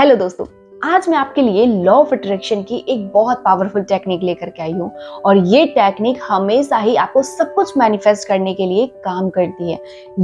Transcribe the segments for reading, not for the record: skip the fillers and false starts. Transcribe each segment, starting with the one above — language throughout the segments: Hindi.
हेलो दोस्तों, आज मैं आपके लिए लॉ ऑफ अट्रैक्शन की एक बहुत पावरफुल टेक्निक लेकर के आई हूँ और ये टेक्निक हमेशा ही आपको सब कुछ मैनिफेस्ट करने के लिए काम करती है।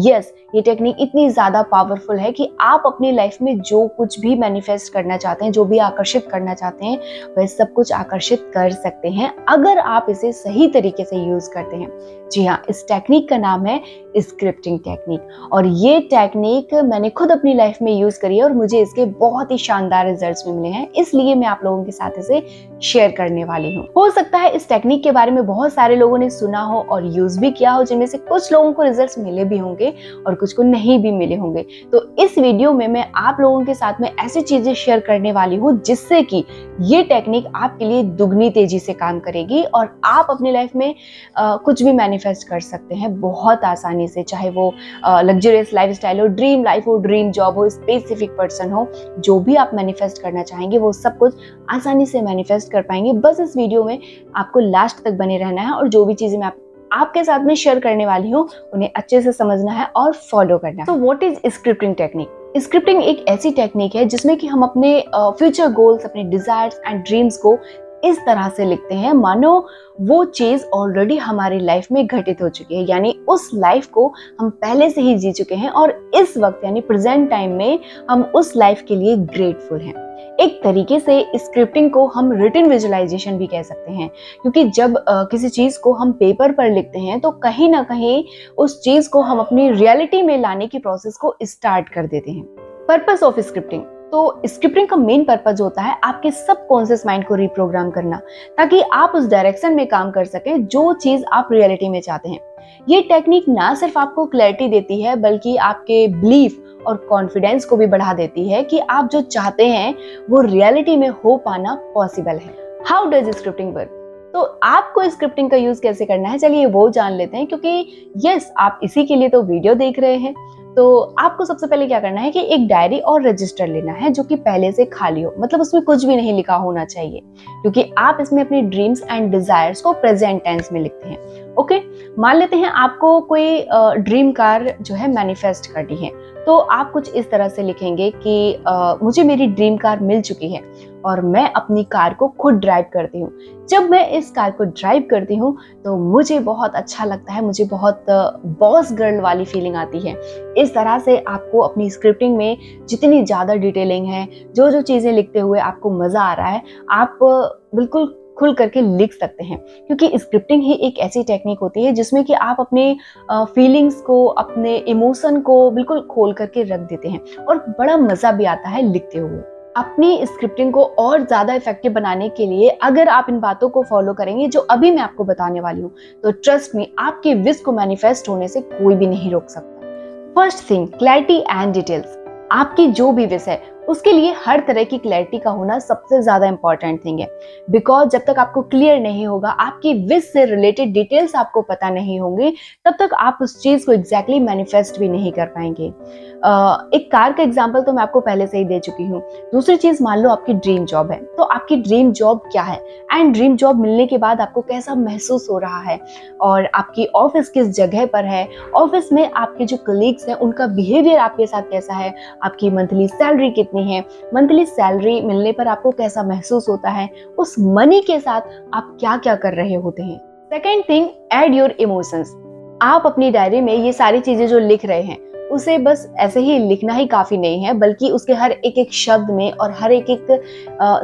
यस, ये टेक्निक इतनी ज्यादा पावरफुल है कि आप अपनी लाइफ में जो कुछ भी मैनिफेस्ट करना चाहते हैं, जो भी आकर्षित करना चाहते हैं, वह सब कुछ आकर्षित कर सकते हैं अगर आप इसे सही तरीके से यूज करते हैं। जी हाँ, इस टेक्निक का नाम है स्क्रिप्टिंग टेक्निक और ये टेक्निक मैंने खुद अपनी लाइफ में यूज करी है और मुझे इसके बहुत ही शानदार रिजल्ट्स भी मिले हैं, इसलिए मैं आप लोगों के साथ इसे शेयर करने वाली हूँ। हो सकता है इस टेक्निक के बारे में बहुत सारे लोगों ने सुना हो और यूज भी किया हो, जिनमें से कुछ लोगों को रिजल्ट्स मिले भी होंगे और कुछ को नहीं भी मिले होंगे। तो इस वीडियो में मैं आप लोगों के साथ में ऐसी चीजें शेयर करने वाली हूँ जिससे कि ये टेक्निक आपके लिए दुगनी तेजी से काम करेगी और आप अपनी लाइफ में कुछ भी मैनिफेस्ट कर सकते हैं बहुत आसानी से, चाहे वो लग्जरियस लाइफस्टाइल हो, ड्रीम लाइफ हो, ड्रीम जॉब हो, स्पेसिफिक पर्सन हो, जो भी आप मैनिफेस्ट करना चाहेंगे वो सब कुछ आसानी से मैनिफेस्ट कर पाएंगे। बस इस वीडियो में आपको लास्ट तक बने रहना है और जो भी चीजें मैं आपके साथ में शेयर करने वाली हूँ उन्हें अच्छे से समझना है और फॉलो करना है। तो what is scripting technique? Scripting एक ऐसी टेक्निक है जिसमें कि हम अपने फ्यूचर गोल्स, अपने डिजायर्स एंड ड्रीम्स को इस तरह से लिखते हैं मानो वो चीज ऑलरेडी हमारी लाइफ में घटित हो चुकी है, यानी उस लाइफ को हम पहले से ही जी चुके हैं और इस वक्त यानी प्रेजेंट टाइम में हम उस लाइफ के लिए ग्रेटफुल हैं। एक तरीके से स्क्रिप्टिंग को हम रिटन विजुअलाइजेशन भी कह सकते हैं, क्योंकि जब किसी चीज को हम पेपर पर लिखते हैं तो कहीं ना कहीं उस चीज को हम अपनी रियलिटी में लाने की प्रोसेस को स्टार्ट कर देते हैं। पर्पस ऑफ स्क्रिप्टिंग, तो स्क्रिप्टिंग का मेन पर्पस होता है आपके सबकॉन्शियस माइंड को रिप्रोग्राम करना, ताकि आप उस डायरेक्शन में काम कर सकें जो चीज आप रियलिटी में चाहते हैं। ये टेक्निक ना सिर्फ आपको क्लैरिटी देती है बल्कि आपके बिलीफ और कॉन्फिडेंस को भी बढ़ा देती है कि आप जो चाहते हैं वो रियलिटी में हो पाना पॉसिबल है। How does scripting work? तो आपको स्क्रिप्टिंग का यूज कैसे करना है, चलिए वो जान लेते हैं, क्योंकि यस, आप इसी के लिए तो वीडियो देख रहे हैं। तो आपको सबसे पहले क्या करना है कि एक डायरी और रजिस्टर लेना है जो कि पहले से खाली हो, मतलब उसमें कुछ भी नहीं लिखा होना चाहिए, क्योंकि आप इसमें अपने ड्रीम्स एंड डिजायर्स को प्रेजेंट टेंस में लिखते हैं। ओके, मान लेते हैं आपको कोई ड्रीम कार जो है मैनिफेस्ट करनी है, तो आप कुछ इस तरह से लिखेंगे कि मुझे मेरी ड्रीम कार मिल चुकी है और मैं अपनी कार को खुद ड्राइव करती हूँ। जब मैं इस कार को ड्राइव करती हूँ तो मुझे बहुत अच्छा लगता है, मुझे बहुत बॉस गर्ल वाली फीलिंग आती है। इस तरह से आपको अपनी स्क्रिप्टिंग में जितनी ज़्यादा डिटेलिंग है, जो जो चीज़ें लिखते हुए आपको मज़ा आ रहा है, आप बिल्कुल खुल करके लिख सकते हैं, क्योंकि स्क्रिप्टिंग ही एक ऐसी टेक्निक होती है जिसमें कि आप अपने फीलिंग्स को, अपने इमोशन को बिल्कुल खोल करके रख देते हैं और बड़ा मज़ा भी आता है लिखते हुए। अपनी स्क्रिप्टिंग को और ज़्यादा इफेक्टिव बनाने के लिए अगर आप इन बातों को फॉलो करेंगे जो अभी मैं आपको बताने वाली हूँ, तो ट्रस्ट मी, आपके विश को मैनिफेस्ट होने से कोई भी नहीं रोक सकता। First thing, clarity and details. आपकी जो भी विश है उसके लिए हर तरह की क्लैरिटी का होना सबसे ज्यादा इंपॉर्टेंट थिंग है, बिकॉज जब तक आपको क्लियर नहीं होगा, आपकी विश से रिलेटेड डिटेल्स आपको पता नहीं होंगे, तब तक आप उस चीज को एग्जैक्टली मैनिफेस्ट भी नहीं कर पाएंगे। एक कार का एग्जांपल तो मैं आपको पहले से ही दे चुकी हूँ। दूसरी चीज, मान लो आपकी ड्रीम जॉब है, तो आपकी ड्रीम जॉब क्या है एंड ड्रीम जॉब मिलने के बाद आपको कैसा महसूस हो रहा है, और आपकी ऑफिस किस जगह पर है, ऑफिस में आपके जो कलीग्स हैं उनका बिहेवियर आपके साथ कैसा है, आपकी मंथली सैलरी कितनी है, मंथली सैलरी मिलने पर आपको कैसा महसूस होता है, उस मनी के साथ आप क्या क्या कर रहे होते हैं। Second thing, add your emotions. आप अपनी डायरी में ये सारी चीजें जो लिख रहे हैं उसे बस ऐसे ही लिखना ही काफी नहीं है, बल्कि उसके हर एक एक शब्द में और हर एक एक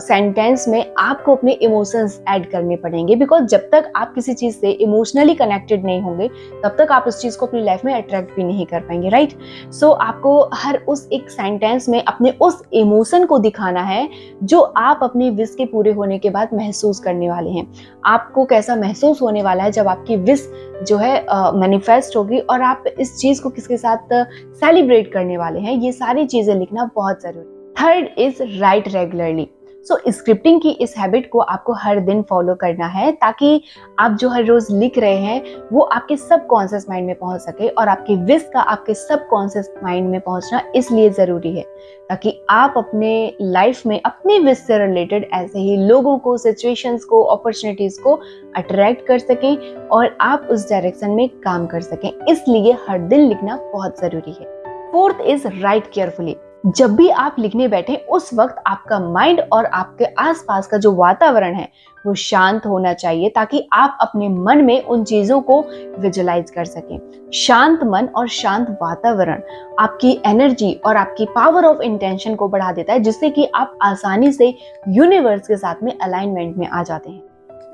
सेंटेंस में आपको अपने इमोशंस ऐड करने पड़ेंगे, बिकॉज जब तक आप किसी चीज से इमोशनली कनेक्टेड नहीं होंगे तब तक आप उस चीज को अपनी लाइफ में अट्रैक्ट भी नहीं कर पाएंगे, राइट? सो आपको हर उस एक सेंटेंस में अपने उस इमोशन को दिखाना है जो आप अपनी विश के पूरे होने के बाद महसूस करने वाले हैं। आपको कैसा महसूस होने वाला है जब आपकी विश जो है मैनिफेस्ट होगी और आप इस चीज को किसके साथ सेलिब्रेट करने वाले हैं, ये सारी चीजें लिखना बहुत जरूरी। Third is right regularly. So scripting की इस हैबिट को आपको हर दिन फॉलो करना है, ताकि आप जो हर रोज लिख रहे हैं वो आपके सबकॉन्शियस माइंड में पहुंच सके, और आपकी विश का आपके सबकॉन्शियस माइंड में पहुंचना इसलिए जरूरी है ताकि आप अपने लाइफ में अपनी विश से रिलेटेड ऐसे ही लोगों को, सिचुएशंस को, अपॉर्चुनिटीज को अट्रैक्ट कर सकें और आप उस डायरेक्शन में काम कर सकें। इसलिए हर दिन लिखना बहुत जरूरी है। Fourth is right carefully. जब भी आप लिखने बैठे उस वक्त आपका माइंड और आपके आसपास का जो वातावरण है वो शांत होना चाहिए, ताकि आप अपने मन में उन चीजों को विजुलाइज कर सकें। शांत मन और शांत वातावरण आपकी एनर्जी और आपकी पावर ऑफ इंटेंशन को बढ़ा देता है, जिससे कि आप आसानी से यूनिवर्स के साथ में अलाइनमेंट में आ जाते हैं।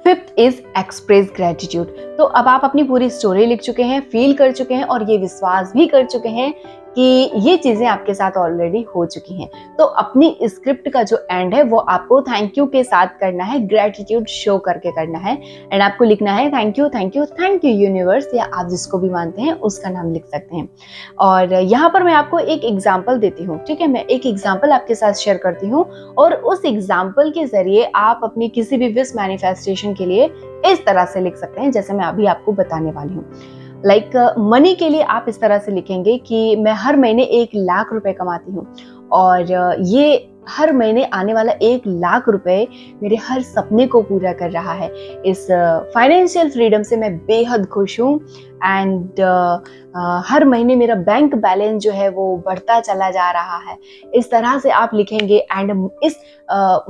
Fifth is express gratitude. तो अब आप अपनी पूरी स्टोरी लिख चुके हैं, फील कर चुके हैं और ये विश्वास भी कर चुके हैं कि ये चीजें आपके साथ ऑलरेडी हो चुकी हैं। तो अपनी स्क्रिप्ट का जो एंड है वो आपको थैंक यू के साथ करना है, ग्रेटिट्यूड शो करके करना है। एंड आपको लिखना है thank you, thank you, thank you universe, या आप जिसको भी मानते हैं उसका नाम लिख सकते हैं। और यहाँ पर मैं आपको एक एग्जाम्पल देती हूँ, ठीक है, मैं एक एग्जाम्पल आपके साथ शेयर करती हूँ और उस एग्जाम्पल के जरिए आप अपनी किसी भी विश मैनिफेस्टेशन के लिए इस तरह से लिख सकते हैं जैसे मैं अभी आपको बताने वाली हूँ। लाइक मनी के लिए आप इस तरह से लिखेंगे कि मैं हर महीने 1,00,000 रुपए कमाती हूँ और ये हर महीने आने वाला 1,00,000 रुपए मेरे हर सपने को पूरा कर रहा है। इस फाइनेंशियल फ्रीडम से मैं बेहद खुश हूँ एंड हर महीने मेरा बैंक बैलेंस जो है वो बढ़ता चला जा रहा है। इस तरह से आप लिखेंगे एंड इस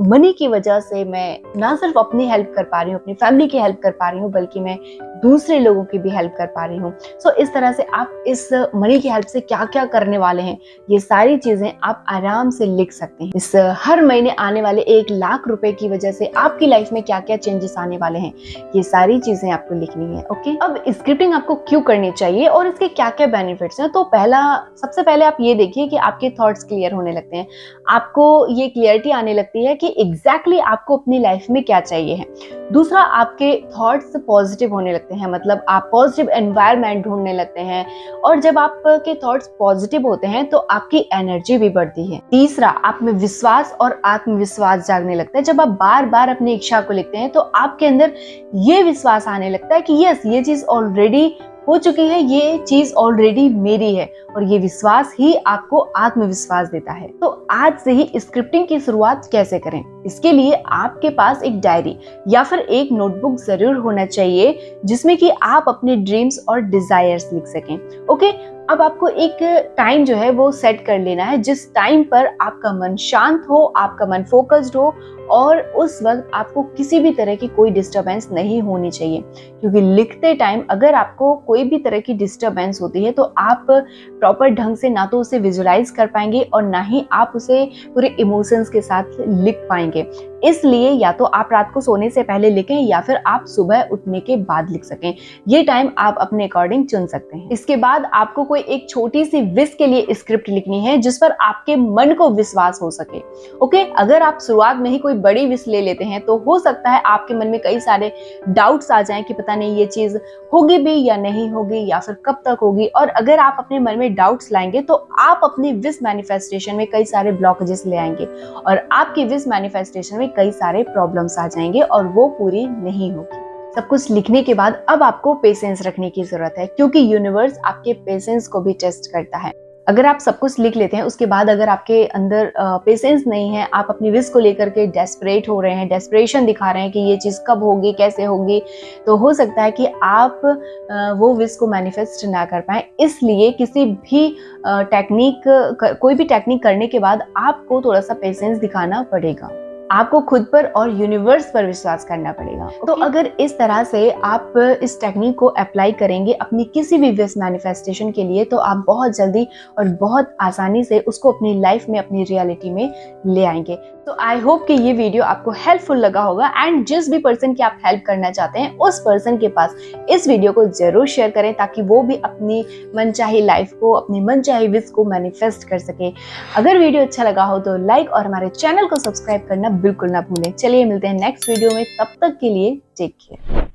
मनी की वजह से मैं ना सिर्फ अपनी हेल्प कर पा रही हूँ, अपनी फैमिली की हेल्प कर पा रही हूँ, बल्कि मैं दूसरे लोगों की भी हेल्प कर पा रही हूँ। सो इस तरह से आप इस मनी की हेल्प से क्या क्या करने वाले हैं, ये सारी चीजें आप आराम से लिख सकते हैं। इस हर महीने आने वाले 1,00,000 रुपए की वजह से आपकी लाइफ में क्या क्या चेंजेस आने वाले हैं, ये सारी चीजें आपको लिखनी है। ओके, अब स्क्रिप्टिंग आपको क्यों करनी चाहिए और इसके क्या क्या बेनिफिट्स हैं। तो सबसे पहले आप ये देखिए कि आपके थॉट्स क्लियर होने लगते हैं, आपको ये क्लियरिटी आने लगती है कि एग्जैक्टली आपको अपनी लाइफ में क्या चाहिए है। दूसरा, आपके थॉट्स पॉजिटिव होने लगते हैं, मतलब आप पॉजिटिव एनवायरनमेंट ढूंढने लगते हैं और जब आपके थॉट्स पॉजिटिव होते हैं तो आपकी एनर्जी भी बढ़ती है। तीसरा, आप में विश्वास और आत्मविश्वास जागने लगता है। जब आप बार बार अपनी इच्छा को लिखते हैं तो आपके अंदर ये विश्वास आने लगता है कि यस, ये चीज ऑलरेडी हो चुकी है, ये चीज ऑलरेडी मेरी है, और ये विश्वास ही आपको आत्मविश्वास देता है। तो आज से ही स्क्रिप्टिंग की शुरुआत कैसे करें, इसके लिए आपके पास एक डायरी या फिर एक नोटबुक जरूर होना चाहिए जिसमें कि आप अपने ड्रीम्स और डिजायर्स लिख सकें। ओके, अब आपको एक टाइम जो है वो सेट कर लेना है जिस टाइम पर आपका मन शांत हो, आपका मन फोकस्ड हो और उस वक्त आपको किसी भी तरह की कोई डिस्टरबेंस नहीं होनी चाहिए। क्योंकि लिखते टाइम अगर आपको कोई भी तरह की डिस्टरबेंस होती है तो आप प्रॉपर ढंग से ना तो उसे विजुलाइज कर पाएंगे और ना ही आप उसे पूरे इमोशंस के साथ लिख पाएंगे। इसलिए या तो आप रात को सोने से पहले लिखें या फिर आप सुबह उठने के बाद लिख सकें। ये टाइम आप अपने अकॉर्डिंग चुन सकते हैं। इसके बाद आपको कोई एक छोटी सी विश के लिए स्क्रिप्ट लिखनी है जिस पर आपके मन को विश्वास हो सके। ओके, अगर आप शुरुआत में ही कोई बड़ी विश ले लेते हैं तो हो सकता है आपके मन में कई सारे डाउट्स आ जाएं कि पता नहीं ये चीज होगी भी या नहीं होगी या फिर कब तक होगी। और अगर आप अपने मन में डाउट्स लाएंगे तो आप अपनी विश मैनिफेस्टेशन में कई सारे ब्लॉकेजेस ले आएंगे और आपकी विश मैनिफेस्टेशन में कई सारे प्रॉब्लम्स आ जाएंगे और वो पूरी नहीं होगी। सब कुछ लिखने के बाद अब आपको पेशेंस रखने की जरूरत है, क्योंकि यूनिवर्स आपके पेशेंस को भी टेस्ट करता है। अगर आप सब कुछ लिख लेते हैं उसके बाद अगर आपके अंदर पेशेंस नहीं है, आप अपनी विश को लेकर के डेस्परेट हो रहे हैं, डेस्परेशन दिखा रहे हैं कि ये चीज़ कब होगी, कैसे होगी, तो हो सकता है कि आप वो विश को मैनिफेस्ट ना कर पाएं। इसलिए किसी भी कोई भी टेक्निक करने के बाद आपको थोड़ा सा पेशेंस दिखाना पड़ेगा। आपको खुद पर और यूनिवर्स पर विश्वास करना पड़ेगा। तो अगर इस तरह से आप इस टेक्निक को अप्लाई करेंगे अपनी किसी भी विश मैनिफेस्टेशन के लिए तो आप बहुत जल्दी और बहुत आसानी से उसको अपनी लाइफ में, अपनी रियलिटी में ले आएंगे। तो आई होप कि ये वीडियो आपको हेल्पफुल लगा होगा एंड जिस भी पर्सन की आप हेल्प करना चाहते हैं उस पर्सन के पास इस वीडियो को जरूर शेयर करें ताकि वो भी अपनी मनचाही लाइफ को, अपनी मनचाही विश को मैनिफेस्ट कर सके। अगर वीडियो अच्छा लगा हो तो लाइक और हमारे चैनल को सब्सक्राइब करना बिल्कुल ना भूलें। चलिए मिलते हैं नेक्स्ट वीडियो में, तब तक के लिए टेक केयर।